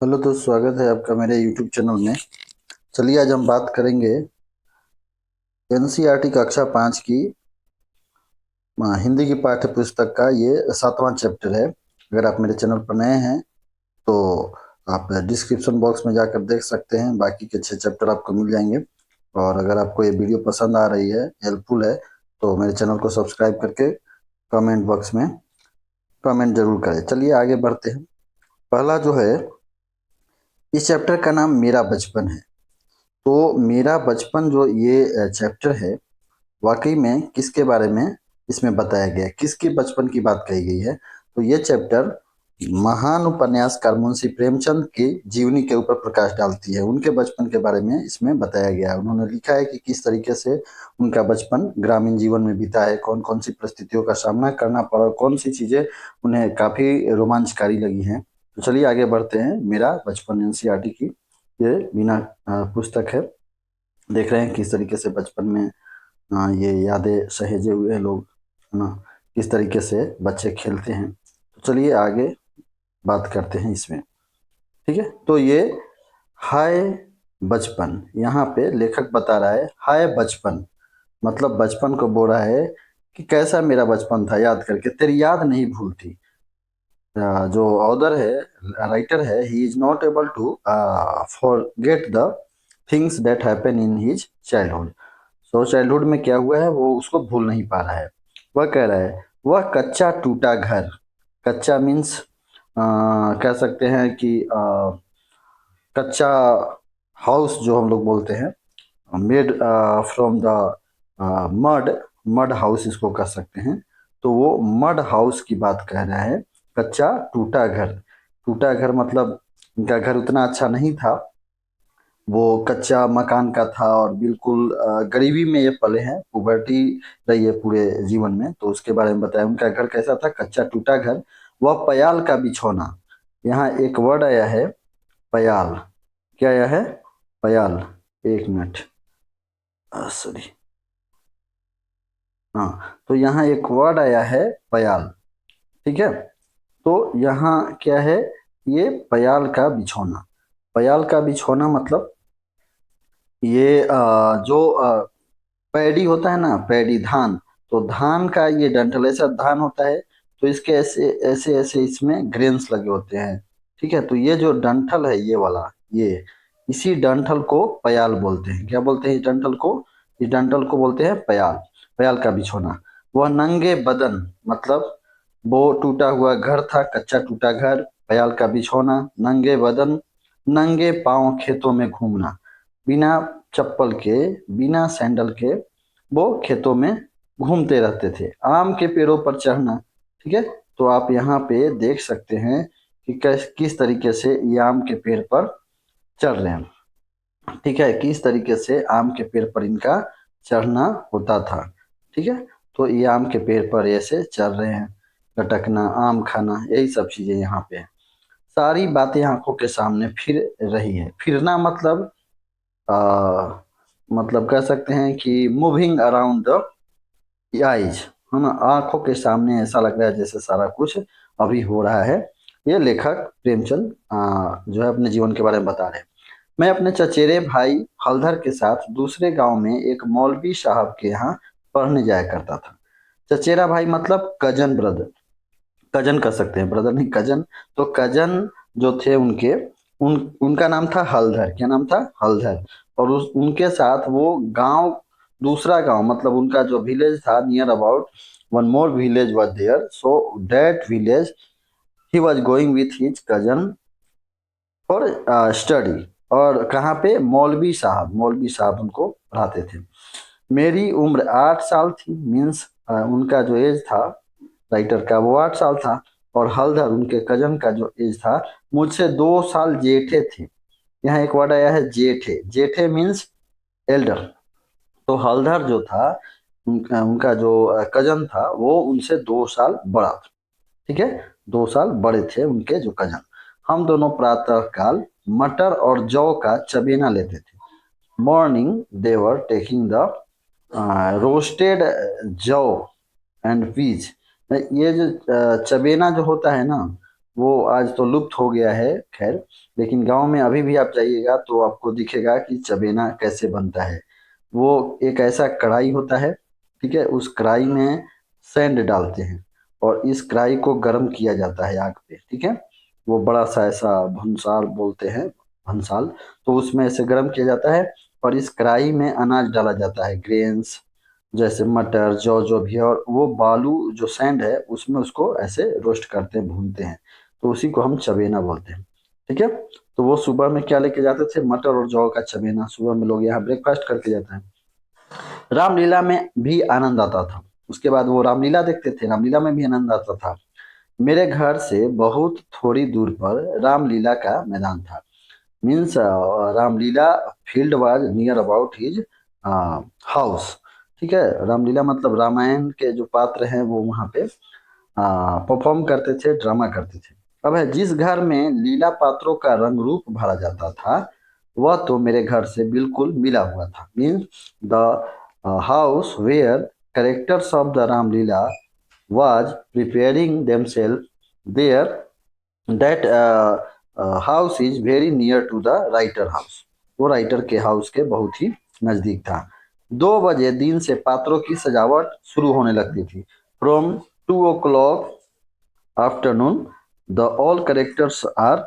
Hello दोस्त, स्वागत है आपका मेरे YouTube चैनल में। चलिए आज हम बात करेंगे एनसीईआरटी कक्षा 5 की हिंदी की पाठ्य पुस्तक का ये 7वां चैप्टर है। अगर आप मेरे चैनल पर नए हैं तो आप डिस्क्रिप्शन बॉक्स में जाकर देख सकते हैं, बाकी के 6 चैप्टर आपको मिल जाएंगे। और अगर आपको ये वीडियो पसंद आ रही है, हेल्पफुल है, तो मेरे चैनल को सब्सक्राइब करके कमेंट बॉक्स में कमेंट जरूर करें। चलिए आगे बढ़ते हैं। पहला जो है, इस चैप्टर का नाम मेरा बचपन है। तो मेरा बचपन जो ये चैप्टर है, वाकई में किसके बारे में इसमें बताया गया है, किसके बचपन की बात कही गई है। तो ये चैप्टर महान उपन्यासकार मुंशी प्रेमचंद की जीवनी के ऊपर प्रकाश डालती है। उनके बचपन के बारे में इसमें बताया गया है। उन्होंने लिखा है कि किस तरीके से उनका बचपन ग्रामीण जीवन में बीता है, कौन कौन सी परिस्थितियों का सामना करना पड़ा, कौन सी चीजें उन्हें काफी रोमांचकारी लगी हैं। तो चलिए आगे बढ़ते हैं। मेरा बचपन एनसीईआरटी की ये बिना पुस्तक है। देख रहे हैं किस तरीके से बचपन में ये यादें सहेजे हुए हैं लोग, है ना, किस तरीके से बच्चे खेलते हैं। तो चलिए आगे बात करते हैं इसमें। ठीक है, तो ये हाय बचपन, यहाँ पे लेखक बता रहा है हाय बचपन, मतलब बचपन को बोल रहा है कि कैसा मेरा बचपन था, याद करके तेरी याद नहीं भूलती। जो ऑथर है, राइटर है, he is not able to forget the things that happen in his childhood. So childhood में क्या हुआ है वो उसको भूल नहीं पा रहा है। वह कह रहा है वह कच्चा टूटा घर, कच्चा मीन्स कह सकते हैं कि कच्चा हाउस जो हम लोग बोलते हैं, made from the mud, mud house इसको कह सकते हैं। तो वो मड हाउस की बात कह रहा है, कच्चा टूटा घर। टूटा घर मतलब उनका घर उतना अच्छा नहीं था, वो कच्चा मकान का था और बिल्कुल गरीबी में ये पले हैं, पुबर्टी रही है पूरे जीवन में। तो उसके बारे में बताया उनका घर कैसा था, कच्चा टूटा घर। वह पयाल का बिछौना, यहाँ एक वर्ड आया है पयाल। क्या आया है? पयाल। एक मिनट, सॉरी। हाँ, तो यहाँ एक वर्ड आया है पयाल। ठीक है, तो यहाँ क्या है, ये पयाल का बिछौना। पयाल का बिछौना मतलब ये जो पैडी होता है ना, पैडी धान, तो धान का ये डंठल ऐसा धान होता है, तो इसके ऐसे ऐसे ऐसे इसमें ग्रेन्स लगे होते हैं। ठीक है, तो ये जो डंठल है ये वाला, ये इसी डंठल को पयाल बोलते हैं। क्या बोलते हैं इस डंठल को? इस डंठल को बोलते हैं पयाल। पयाल का बिछौना। वह नंगे बदन मतलब वो टूटा हुआ घर था, कच्चा टूटा घर, पयाल का बिछौना, नंगे बदन, नंगे पांव खेतों में घूमना, बिना चप्पल के, बिना सैंडल के वो खेतों में घूमते रहते थे, आम के पेड़ों पर चढ़ना। ठीक है, तो आप यहाँ पे देख सकते हैं कि किस तरीके से ये आम के पेड़ पर चढ़ रहे हैं। ठीक है, किस तरीके से आम के पेड़ पर इनका चढ़ना होता था। ठीक है, तो ये आम के पेड़ पर ऐसे चढ़ रहे हैं, लटकना, आम खाना, यही सब चीजें यहाँ पे हैं। सारी बातें आंखों के सामने फिर रही है। फिरना मतलब मतलब कह सकते हैं कि मूविंग अराउंड द आइज, है ना, आंखों के सामने ऐसा लग रहा है जैसे सारा कुछ अभी हो रहा है। ये लेखक प्रेमचंद जो है अपने जीवन के बारे में बता रहे हैं। मैं अपने चचेरे भाई हलधर के साथ दूसरे गांव में एक मौलवी साहब के यहाँ पढ़ने जाया करता था। चचेरा भाई मतलब कजन ब्रदर, कजन कर सकते हैं, ब्रदर नहीं कजन। तो कजन जो थे उनके, उनका नाम था हलधर। क्या नाम था? हलधर। और उनके साथ वो गांव, दूसरा गांव मतलब उनका जो विलेज था, near about one more village was there, so that village he was going with his cousin for study. और कहाँ पे? मौलवी साहब, मौलवी साहब उनको पढ़ाते थे। मेरी उम्र 8 साल थी, मीन्स उनका जो एज था राइटर का वो 8 साल था। और हलधर उनके कजन का जो एज था मुझसे 2 साल जेठे थे। यहाँ एक वर्ड आया है जेठे, जेठे मीन्स एल्डर। तो हलधर जो था, उनका जो कजन था वो उनसे 2 साल बड़ा था। ठीक है, 2 साल बड़े थे उनके जो कजन। हम दोनों प्रातः काल मटर और जौ का चबेना लेते थे। Morning they were taking the roasted jau and peas. ये जो चबेना जो होता है ना, वो आज तो लुप्त हो गया है खैर, लेकिन गांव में अभी भी आप जाइएगा तो आपको दिखेगा कि चबेना कैसे बनता है। वो एक ऐसा कढ़ाई होता है, ठीक है, उस कढ़ाई में सैंड डालते हैं और इस कढ़ाई को गर्म किया जाता है आग पे, ठीक है। वो बड़ा सा ऐसा भंसाल बोलते हैं, भंसाल, तो उसमें ऐसे गर्म किया जाता है और इस कढ़ाई में अनाज डाला जाता है, ग्रेन्स जैसे मटर जो भी है, और वो बालू जो सैंड है उसमें उसको ऐसे रोस्ट करते हैं, भूनते हैं, तो उसी को हम चबेना बोलते हैं, ठीक है। तो वो सुबह में क्या लेके जाते थे, मटर और जौ का चबेना, सुबह में लोग यहाँ ब्रेकफास्ट करके जाते हैं। रामलीला में भी आनंद आता था, उसके बाद वो रामलीला देखते थे, रामलीला में भी आनंद आता था। मेरे घर से बहुत थोड़ी दूर पर रामलीला का मैदान था, means Ramlila field was near about his house, ठीक है। रामलीला मतलब रामायण के जो पात्र हैं वो वहाँ पे परफॉर्म करते थे, ड्रामा करते थे। अब है, जिस घर में लीला पात्रों का रंग रूप भरा जाता था वह तो मेरे घर से बिल्कुल मिला हुआ था, means the house where characters of the Ramlila was preparing themselves there, that house is very near to the writer house, वो राइटर के हाउस के बहुत ही नजदीक था। 2 बजे दिन से पात्रों की सजावट शुरू होने लगती थी। From 2 o'clock afternoon the all characters are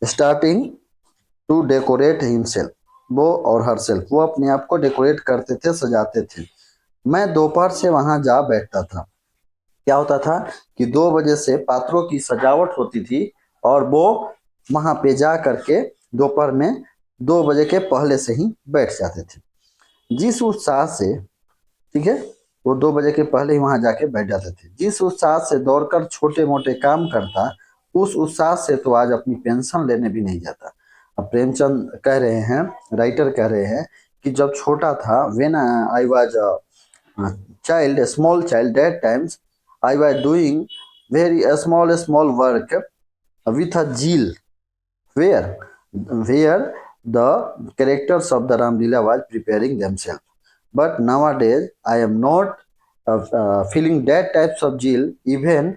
starting to decorate himself, वो और हरसेल्फ, वो अपने आप को डेकोरेट करते थे, सजाते थे। मैं दोपहर से वहां जा बैठता था। क्या होता था कि 2 बजे से पात्रों की सजावट होती थी और वो वहां पे जा करके दोपहर में 2 बजे के पहले से ही बैठ जाते थे, जिस उत्साह से, ठीक है, वो 2 बजे के पहले ही वहां जाके बैठ जाते थे। जिस उत्साह से दौड़कर छोटे मोटे काम करता, उस उत्साह से तो आज अपनी पेंशन लेने भी नहीं जाता। अब प्रेमचंद कह रहे हैं, राइटर कह रहे हैं कि जब छोटा था, when I was child, a small child, that times I was doing very small work with a zeal, where the characters of the Ramlila was preparing themselves. But nowadays I am not feeling that types of zeal, even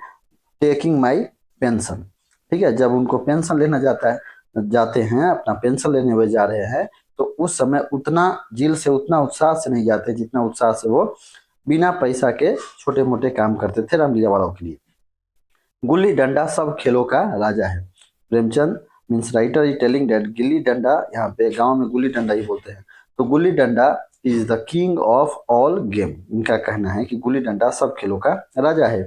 taking my pension, ठीक है। जब उनको pension लेना जाते हैं, अपना pension लेने हुए जा रहे हैं, तो उस समय उतना जिल से, उतना उत्साह से नहीं जाते जितना उत्साह से वो बिना पैसा के छोटे मोटे काम करते थे रामलीला वालों के लिए। गुल्ली डंडा सब खेलों का राजा है। Premchand means writer is telling that gilli danda, यहाँ पे गांव में गुल्ली डंडा ही बोलते हैं, तो gulli danda is the king of all game. इनका कहना है कि गुल्ली डंडा सब खेलों का राजा है,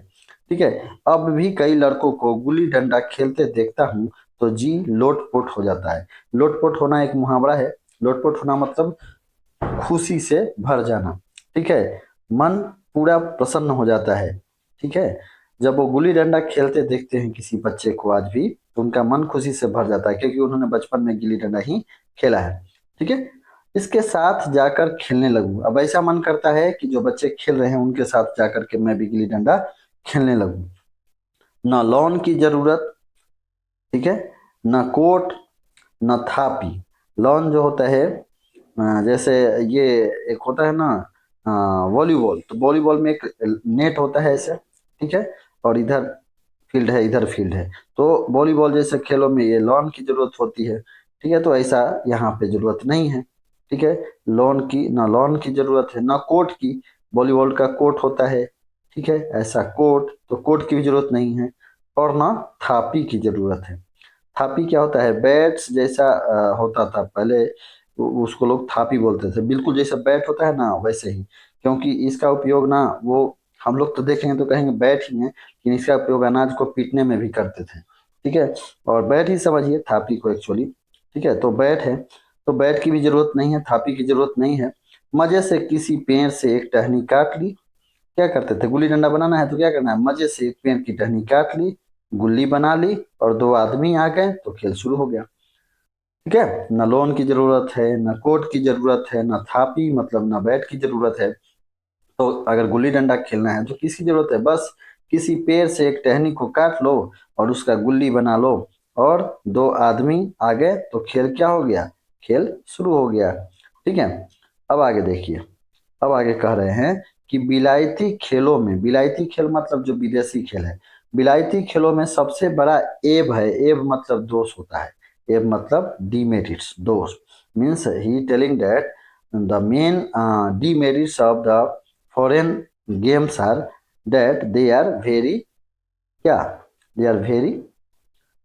ठीक है। अब भी कई लड़कों को गुल्ली डंडा खेलते देखता हूँ तो जी लोटपोट हो जाता है। लोटपोट होना एक मुहावरा है। लोटपोट होना मतलब खुशी से भर जाना, ठीक है, मन पूरा प्रसन्न हो जाता है, ठीक है। जब वो गुल्ली डंडा खेलते देखते हैं किसी बच्चे को आज भी, तो उनका मन खुशी से भर जाता है, क्योंकि उन्होंने बचपन में गिल्ली डंडा ही खेला है, ठीक है। इसके साथ जाकर खेलने लगूं, अब ऐसा मन करता है कि जो बच्चे खेल रहे हैं उनके साथ जाकर के मैं भी गिल्ली डंडा खेलने लगूं। न लॉन की जरूरत, ठीक है, न कोट, न थापी। लॉन जो होता है, जैसे ये एक होता है ना वॉलीबॉल, तो वॉलीबॉल में एक नेट होता है ऐसे, ठीक है, और इधर फील्ड है, इधर फील्ड है, तो वॉलीबॉल जैसे खेलों में ये लॉन की जरूरत होती है, ठीक है। तो ऐसा यहाँ पे जरूरत नहीं है, ठीक है। लॉन की, ना लॉन की जरूरत है, ना कोर्ट की। वॉलीबॉल का कोर्ट होता है, ठीक है, ऐसा कोर्ट, तो कोर्ट की भी जरूरत नहीं है, और ना थापी की जरूरत है। थापी क्या होता है, बैट्स जैसा होता था पहले, उसको लोग थापी बोलते थे, बिल्कुल जैसा बैट होता है ना वैसे ही, क्योंकि इसका उपयोग ना, वो हम लोग तो देखेंगे तो कहेंगे बैट ही है, लेकिन इसका उपयोग अनाज को पीटने में भी करते थे, ठीक है। और बैट ही समझिए थापी को एक्चुअली, ठीक है। तो बैट है, तो बैट की भी जरूरत नहीं है, थापी की जरूरत नहीं है। मजे से किसी पेड़ से एक टहनी काट ली। क्या करते थे, गुल्ली डंडा बनाना है तो क्या करना है, मजे से एक पेड़ की टहनी काट ली, गुल्ली बना ली, और 2 आदमी आ गए तो खेल शुरू हो गया, ठीक है। न लोन की जरूरत है, न कोट की जरूरत है, न थापी मतलब न बैट की जरूरत है। तो अगर गुल्ली डंडा खेलना है तो किसकी जरूरत है, बस किसी पेड़ से एक टहनी को काट लो और उसका गुल्ली बना लो, और 2 आदमी आ गए तो खेल क्या हो गया, खेल शुरू हो गया, ठीक है। अब आगे देखिए, अब आगे कह रहे हैं कि बिलायती खेलों में, बिलायती खेल मतलब जो विदेशी खेल है, विलायती खेलों में सबसे बड़ा एब है, एब मतलब दोष होता है, एब मतलब डीमेरिट्स, दोष, means he telling that the main demerits of the foreign games are that they are very, क्या, दे आर वेरी,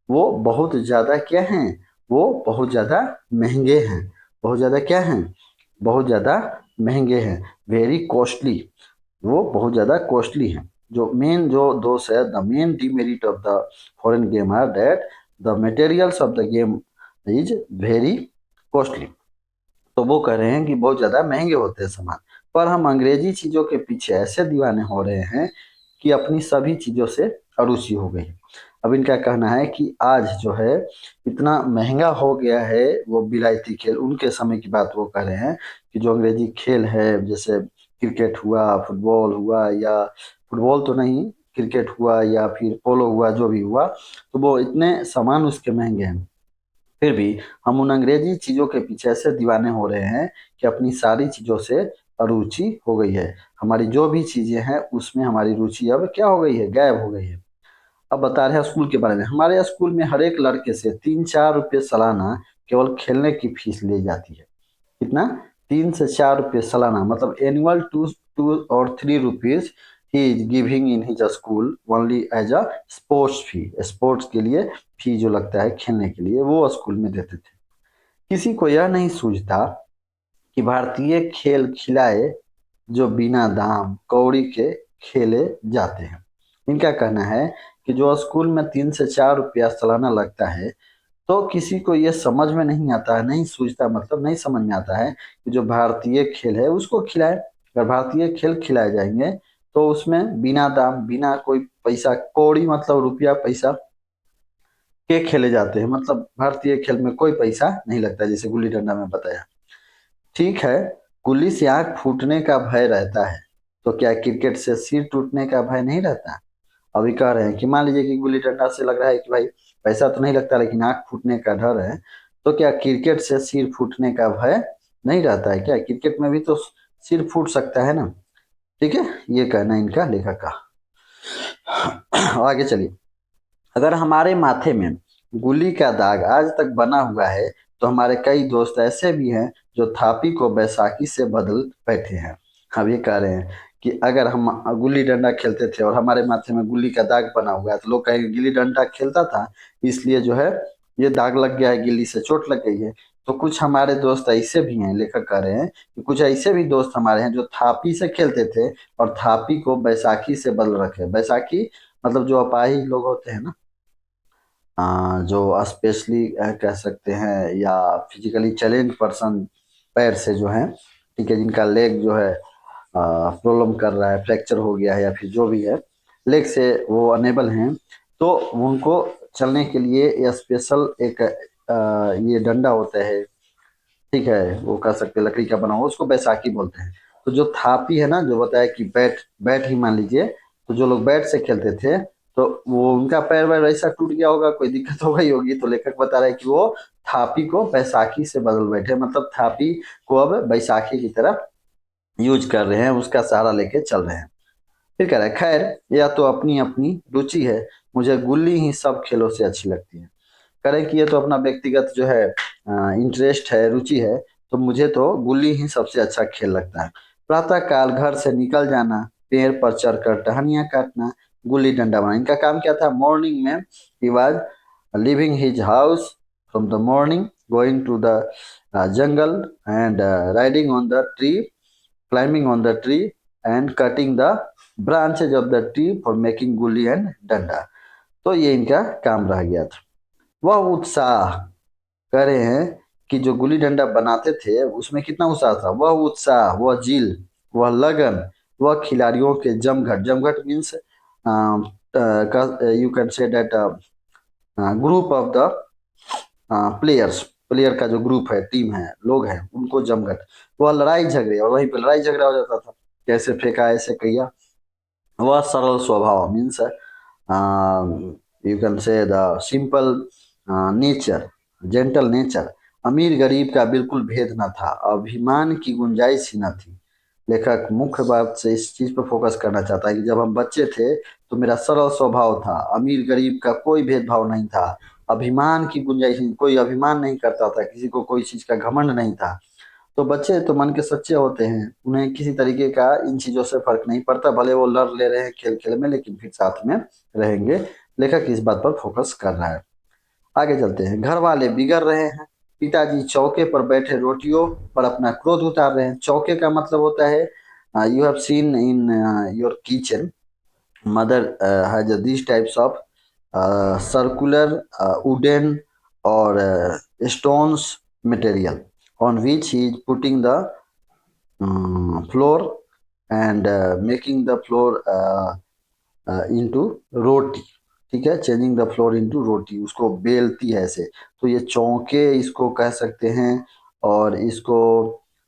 वो बहुत ज़्यादा क्या हैं, वो बहुत ज़्यादा महंगे हैं, बहुत ज़्यादा क्या हैं, बहुत ज़्यादा महंगे हैं, वेरी कॉस्टली, वो बहुत ज़्यादा कॉस्टली हैं। जो मेन जो दोष है, the main demerit of the foreign game are that the materials of the game is very costly. तो वो कह रहे हैं कि बहुत ज़्यादा महंगे होते हैं सामान, पर हम अंग्रेजी चीज़ों के पीछे ऐसे दीवाने हो रहे हैं कि अपनी सभी चीज़ों से अरुचि हो गई। अब इनका कहना है कि आज जो है इतना महंगा हो गया है वो विलायती खेल, उनके समय की बात वो कह रहे हैं कि जो अंग्रेजी खेल है, जैसे क्रिकेट हुआ, फुटबॉल हुआ, या फुटबॉल तो नहीं, क्रिकेट हुआ या फिर पोलो हुआ, जो भी हुआ, तो वो इतने सामान उसके महंगे हैं, फिर भी हम उन अंग्रेजी चीजों के पीछे ऐसे दीवाने हो रहे हैं कि अपनी सारी चीजों से अरुचि हो गई है, हमारी जो भी चीजें हैं उसमें हमारी रुचि अब क्या हो गई है, गायब हो गई है। अब बता रहे हैं स्कूल के बारे में, हमारे स्कूल में हर एक लड़के से 3-4 रुपये सालाना केवल खेलने की फीस ली जाती है। कितना, 3 से 4 रुपये सालाना, मतलब एनुअल 2 और 3 rupees he is giving in his school only as a sports fee, sports के लिए फी जो लगता है खेलने के लिए वो स्कूल में देते थे। किसी को यह नहीं सूझता कि भारतीय खेल खिलाए जो बिना दाम कौड़ी के खेले जाते हैं। इनका कहना है कि जो स्कूल में 3 से 4 रुपया सालाना लगता है, तो किसी को ये समझ में नहीं आता है, नहीं सूझता, मतलब नहीं समझ में आता है कि जो भारतीय खेल है उसको खिलाए। अगर भारतीय खेल खिलाए जाएंगे तो उसमें बिना दाम, बिना कोई पैसा कौड़ी, मतलब रुपया पैसा के खेले जाते हैं, मतलब भारतीय खेल में कोई पैसा नहीं लगता, जैसे गुल्ली डंडा में बताया। ठीक है, गुल्ली से आंख फूटने का भय रहता है, तो क्या क्रिकेट से सिर टूटने का भय नहीं रहता? अभी कह रहे हैं कि मान लीजिए कि गुल्ली डंडा से लग रहा है कि भाई पैसा तो नहीं लगता लेकिन आंख फूटने का डर है, तो क्या क्रिकेट से सिर फूटने का भय नहीं रहता है क्या? क्रिकेट में भी तो सिर फूट सकता है ना। ठीक है, ये कहना है इनका, लेखक का। आगे चलिए, अगर हमारे माथे में गुल्ली का दाग आज तक बना हुआ है तो हमारे कई दोस्त ऐसे भी हैं जो थापी को बैसाखी से बदल बैठे हैं। हम ये कह रहे हैं कि अगर हम गुल्ली डंडा खेलते थे और हमारे माथे में गुल्ली का दाग बना हुआ है तो लोग कहेंगे गिल्ली डंडा खेलता था इसलिए जो है ये दाग लग गया है, गिल्ली से चोट लग गई है। तो कुछ हमारे दोस्त ऐसे भी हैं, लेखक कह रहे हैं कि कुछ ऐसे भी दोस्त हमारे हैं जो थापी से खेलते थे और थापी को बैसाखी से बदल रखे। बैसाखी मतलब जो अपाहिज लोग होते हैं ना, जो स्पेशली कह सकते हैं, या फिजिकली चैलेंज पर्सन, पैर से जो है, ठीक है, जिनका लेग जो है प्रॉब्लम कर रहा है, फ्रैक्चर हो गया है या फिर जो भी है, लेग से वो अनेबल हैं, तो उनको चलने के लिए ये स्पेशल एक ये डंडा होता है, ठीक है, वो कह सकते हैं लकड़ी का बना हुआ, उसको बैसाखी बोलते हैं। तो जो थापी है ना, जो बताया कि बैट, बैट ही मान लीजिए, तो जो लोग बैट से खेलते थे तो वो उनका पैर वैर ऐसा टूट गया होगा, कोई दिक्कत हो गई होगी, तो लेखक बता रहे हैं कि वो थापी को बैसाखी से बदल बैठे, मतलब थापी को अब बैसाखी की तरफ यूज कर रहे हैं, उसका सहारा लेके चल रहे हैं। फिर कह रहा है, खैर या तो अपनी अपनी रुचि है, मुझे गुल्ली ही सब खेलों से अच्छी लगती है। करें कि ये तो अपना व्यक्तिगत जो है इंटरेस्ट है, रुचि है, तो मुझे तो गुल्ली ही सबसे अच्छा खेल लगता है। प्रातः काल घर से निकल जाना, पेड़ पर चढ़कर टहनियाँ काटना, गुल्ली डंडा बनाना, इनका काम क्या था? मॉर्निंग में he was living his house from the morning, going to the jungle and riding on the tree, climbing on the tree and cutting the branches of the tree for making गुल्ली and डंडा। तो ये इनका काम रह गया था। वह उत्साह, कह रहे हैं कि जो गुल्ली डंडा बनाते थे उसमें कितना उत्साह था, वह उत्साह, वह जील, वह लगन, वह खिलाड़ियों के जमघट, जमघट means you can say that group of the players, player का जो ग्रुप है, टीम है, लोग हैं, उनको जमघट, वह लड़ाई झगड़े, और वहीं पे लड़ाई झगड़ा हो जाता था, कैसे फेंका, ऐसे किया। वह सरल स्वभाव means you can say the simple nature, gentle nature, अमीर गरीब का बिल्कुल भेद न था, अभिमान की गुंजाइश ही न थी। लेखक मुख्य बात से इस चीज पर फोकस करना चाहता है कि जब हम बच्चे थे तो मेरा सरल स्वभाव था, अमीर गरीब का कोई भेदभाव नहीं था, अभिमान की गुंजाइश नहीं, कोई अभिमान नहीं करता था, किसी को कोई चीज का घमंड नहीं था। तो बच्चे तो मन के सच्चे होते हैं, उन्हें किसी तरीके का इन चीजों से फर्क नहीं पड़ता, भले वो लड़ ले रहे हैं खेल खेल में लेकिन फिर साथ में रहेंगे। लेखक इस बात पर फोकस कर रहा है। आगे चलते हैं। घर वाले बिगड़ रहे हैं, पिताजी चौके पर बैठे रोटियों पर अपना क्रोध उतार रहे हैं। चौके का मतलब होता है, you have seen in your kitchen, mother has these types of circular wooden or stones material on which he is putting the floor and making the floor into रोटी। ठीक है, चेंजिंग द फ्लोर इनटू रोटी, उसको बेलती है ऐसे। तो ये चौके इसको कह सकते हैं, और इसको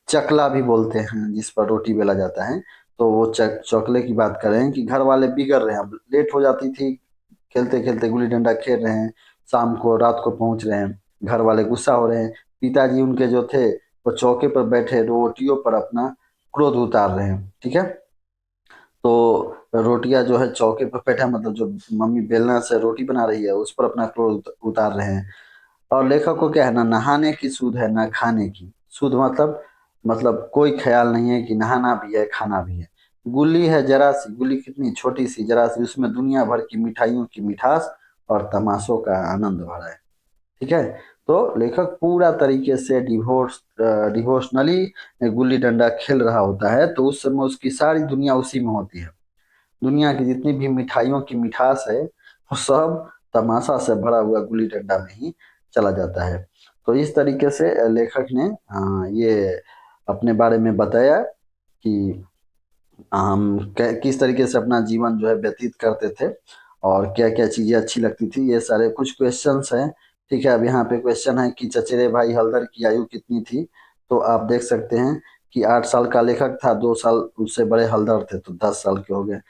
चकला भी बोलते हैं जिस पर रोटी बेला जाता है। तो वो चकले की बात कर रहे हैं कि घर वाले बिगड़ रहे हैं, अब लेट हो जाती थी, खेलते खेलते गुल्ली डंडा खेल रहे हैं, शाम को रात को पहुंच रहे हैं, घर वाले गुस्सा हो रहे हैं। पिताजी उनके जो थे वो चौके पर बैठे रोटियों पर अपना क्रोध उतार रहे हैं। ठीक है, तो रोटियां जो है चौके पर बैठा, मतलब जो मम्मी बेलना से रोटी बना रही है उस पर अपना क्रोध उतार रहे हैं। और लेखक को क्या है ना, नहाने की सूध है ना खाने की। सूध मतलब कोई ख्याल नहीं है कि नहाना भी है खाना भी है। गुल्ली है जरा सी, गुल्ली कितनी छोटी सी जरा सी, उसमें दुनिया भर की मिठाइयों की मिठास और तमाशों का आनंद भरा है। ठीक है, तो लेखक पूरा तरीके से डिवोशनली गुल्ली डंडा खेल रहा होता है, तो उस समय उसकी सारी दुनिया उसी में होती है। दुनिया की जितनी भी मिठाइयों की मिठास है वो सब तमाशा से भरा हुआ गुल्ली डंडा में ही चला जाता है। तो इस तरीके से लेखक ने ये अपने बारे में बताया कि हम किस तरीके से अपना जीवन जो है व्यतीत करते थे और क्या क्या चीजें अच्छी लगती थी। ये सारे कुछ क्वेश्चंस हैं। ठीक है, अब यहाँ पे क्वेश्चन है कि चचेरे भाई हल्दर की आयु कितनी थी। तो आप देख सकते हैं कि 8 साल का लेखक था, 2 साल उससे बड़े हल्दर थे, तो 10 साल के हो गए।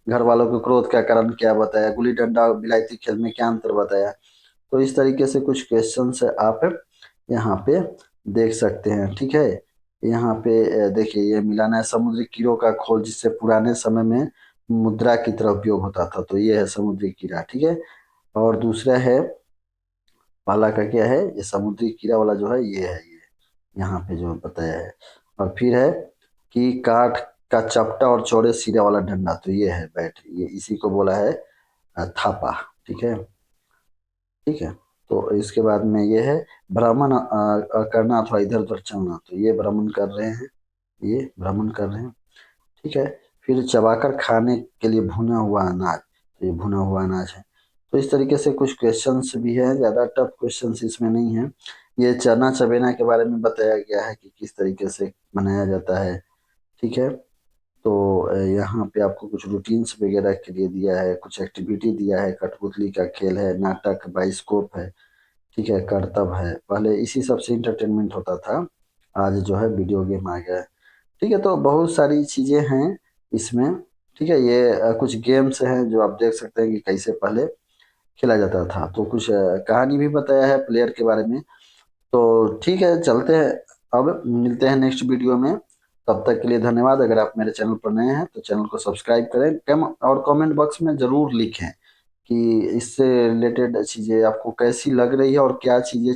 घर वालों के क्रोध का कारण क्या बताया, गुल्ली डंडा और बिलायती खेल में क्या अंतर बताया। तो इस तरीके से कुछ क्वेश्चन आप यहाँ पे देख सकते हैं। ठीक है, यहाँ पे देखिए ये मिलाना है समुद्री कीड़ों का खोल जिससे पुराने समय में मुद्रा की तरह उपयोग होता था। तो ये है समुद्री कीड़ा। ठीक है, और दूसरा है, पहला का क्या है, ये समुद्री कीड़ा वाला जो है ये है, ये यहाँ पे जो बताया है। और फिर है कि काठ का चपटा और चौड़े सिरे वाला डंडा, तो ये है बैट, ये इसी को बोला है थापा। ठीक है, ठीक है। तो इसके बाद में ये है भ्रमण करना अथवा इधर उधर चलना, तो ये भ्रमण कर रहे हैं, ये भ्रमण कर रहे हैं। ठीक है, फिर चबाकर खाने के लिए भुना हुआ अनाज, तो ये भुना हुआ अनाज है। तो इस तरीके से कुछ क्वेश्चंस भी है, ज़्यादा टफ क्वेश्चंस इसमें नहीं है। ये चना चबेना के बारे में बताया गया है कि किस तरीके से बनाया जाता है। ठीक है, तो यहाँ पे आपको कुछ रूटीन्स वगैरह के लिए दिया है, कुछ एक्टिविटी दिया है, कठपुतली का खेल है, नाटक, बाइस्कोप है। ठीक है, करतब है, पहले इसी सब से इंटरटेनमेंट होता था, आज जो है वीडियो गेम आ गया है। ठीक है, तो बहुत सारी चीजें हैं इसमें। ठीक है, ये कुछ गेम्स हैं जो आप देख सकते हैं कि कैसे पहले खेला जाता था। तो कुछ कहानी भी बताया है प्लेयर के बारे में। तो ठीक है, चलते हैं, अब मिलते हैं नेक्स्ट वीडियो में। तब तक के लिए धन्यवाद। अगर आप मेरे चैनल पर नए हैं तो चैनल को सब्सक्राइब करें, कम और कमेंट बॉक्स में जरूर लिखें कि इससे रिलेटेड चीजें आपको कैसी लग रही है और क्या चीजें